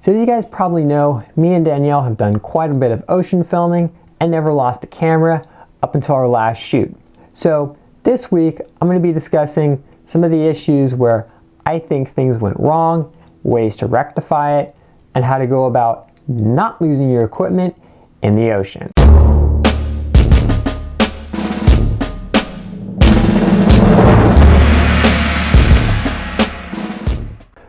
So as you guys probably know, me and Danielle have done quite a bit of ocean filming and never lost a camera up until our last shoot. So this week, I'm going to be discussing some of the issues where I think things went wrong, ways to rectify it, and how to go about not losing your equipment in the ocean.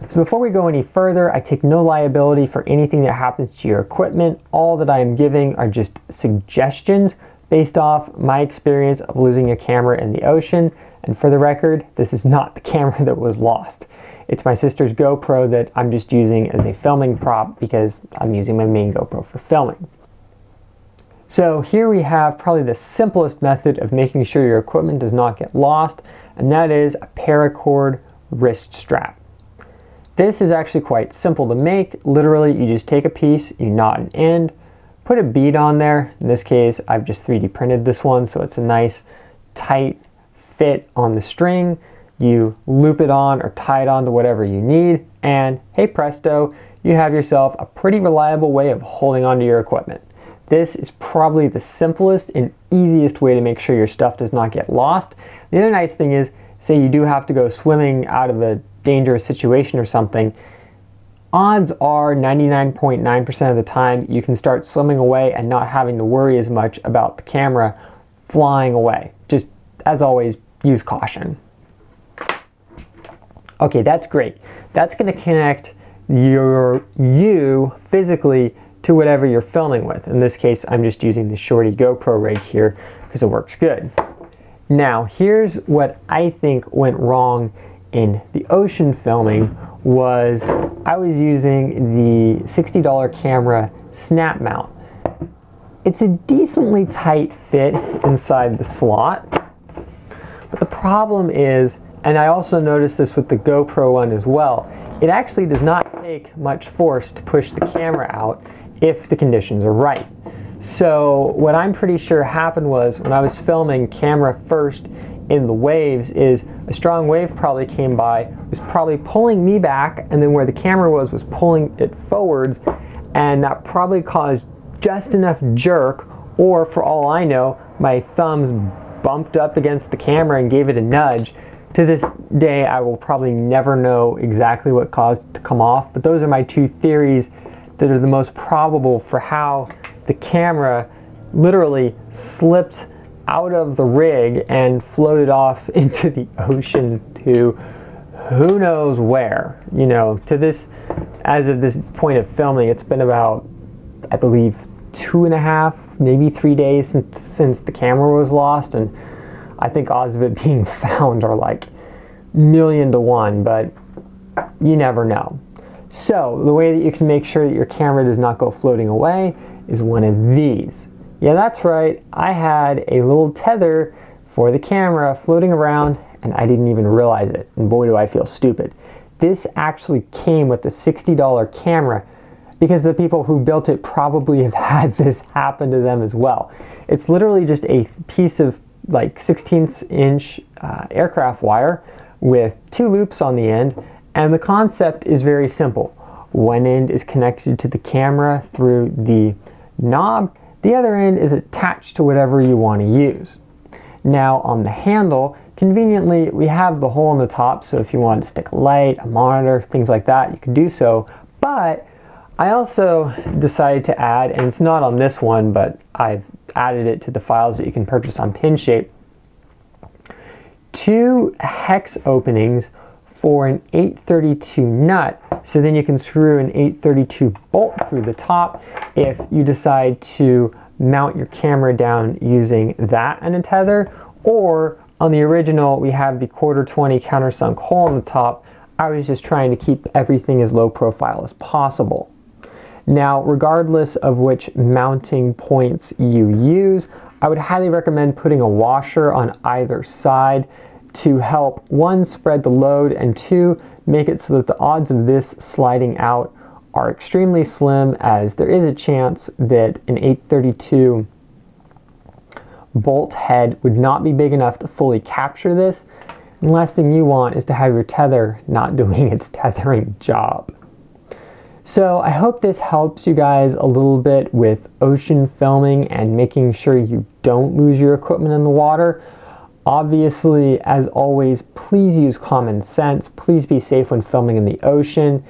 So before we go any further, I take no liability for anything that happens to your equipment. All that I am giving are just suggestions based off my experience of losing a camera in the ocean. And for the record, this is not the camera that was lost. It's my sister's GoPro that I'm just using as a filming prop because I'm using my main GoPro for filming. So here we have probably the simplest method of making sure your equipment does not get lost, and that is a paracord wrist strap. This is actually quite simple to make. Literally, you just take a piece, you knot an end, put a bead on there. In this case, I've just 3D printed this one, so it's a nice tight fit on the string. You loop it on or tie it on to whatever you need, and hey presto, you have yourself a pretty reliable way of holding onto your equipment. This is probably the simplest and easiest way to make sure your stuff does not get lost. The other nice thing is, say you do have to go swimming out of a dangerous situation or something, odds are 99.9% of the time you can start swimming away and not having to worry as much about the camera flying away. Just as always, use caution. Okay, that's great. That's going to connect you physically to whatever you're filming with. In this case, I'm just using the Shorty GoPro rig here because it works good. Now, here's what I think went wrong in the ocean filming was I was using the $60 camera snap mount. It's a decently tight fit inside the slot, but the problem is, and I also noticed this with the GoPro one as well, it actually does not take much force to push the camera out if the conditions are right. So what I'm pretty sure happened was when I was filming camera first in the waves is a strong wave probably came by, was probably pulling me back, and then where the camera was pulling it forwards, and that probably caused just enough jerk, or for all I know, my thumbs bumped up against the camera and gave it a nudge. To this day, I will probably never know exactly what caused it to come off, but those are my two theories that are the most probable for how the camera literally slipped out of the rig and floated off into the ocean to who knows where. You know, to this, as of this point of filming, it's been about, I believe, 2.5, maybe 3 days since the camera was lost, and I think odds of it being found are like 1,000,000 to 1, but you never know. So the way that you can make sure that your camera does not go floating away is one of these. Yeah, that's right. I had a little tether for the camera floating around and I didn't even realize it. And boy, do I feel stupid. This actually came with the $60 camera because the people who built it probably have had this happen to them as well. It's literally just a piece of like 16-inch aircraft wire with 2 loops on the end, and the concept is very simple. One end is connected to the camera through the knob, the other end is attached to whatever you want to use. Now on the handle, conveniently we have the hole in the top, so if you want to stick a light, a monitor, things like that, you can do so. But I also decided to add, and it's not on this one, but I've added it to the files that you can purchase on Pinshape, 2 hex openings for an 832 nut, so then you can screw an 832 bolt through the top if you decide to mount your camera down using that and a tether, or on the original we have the 1/4 countersunk hole in the top. I was just trying to keep everything as low profile as possible. Now, regardless of which mounting points you use, I would highly recommend putting a washer on either side to help, 1, spread the load, and 2, make it so that the odds of this sliding out are extremely slim, as there is a chance that an 832 bolt head would not be big enough to fully capture this. And the last thing you want is to have your tether not doing its tethering job. So I hope this helps you guys a little bit with ocean filming and making sure you don't lose your equipment in the water. Obviously, as always, please use common sense. Please be safe when filming in the ocean.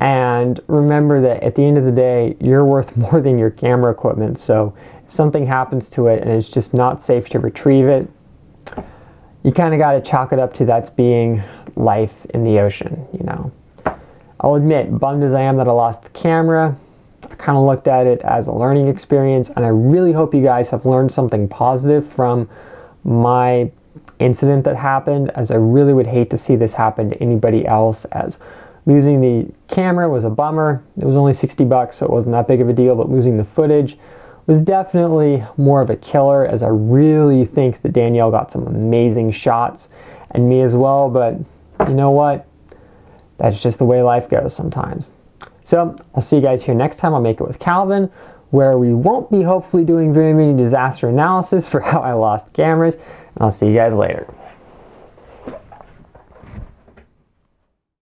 And remember that at the end of the day, you're worth more than your camera equipment. So if something happens to it and it's just not safe to retrieve it, you kind of got to chalk it up to that's being life in the ocean, you know. I'll admit, bummed as I am that I lost the camera, I kind of looked at it as a learning experience, and I really hope you guys have learned something positive from my incident that happened, as I really would hate to see this happen to anybody else, as losing the camera was a bummer. It was only 60 bucks, so it wasn't that big of a deal, but losing the footage was definitely more of a killer, as I really think that Danielle got some amazing shots, and me as well, but you know what? That's just the way life goes sometimes. So I'll see you guys here next time on Make It with Calvin, where we won't be hopefully doing very many disaster analysis for how I lost cameras, and I'll see you guys later.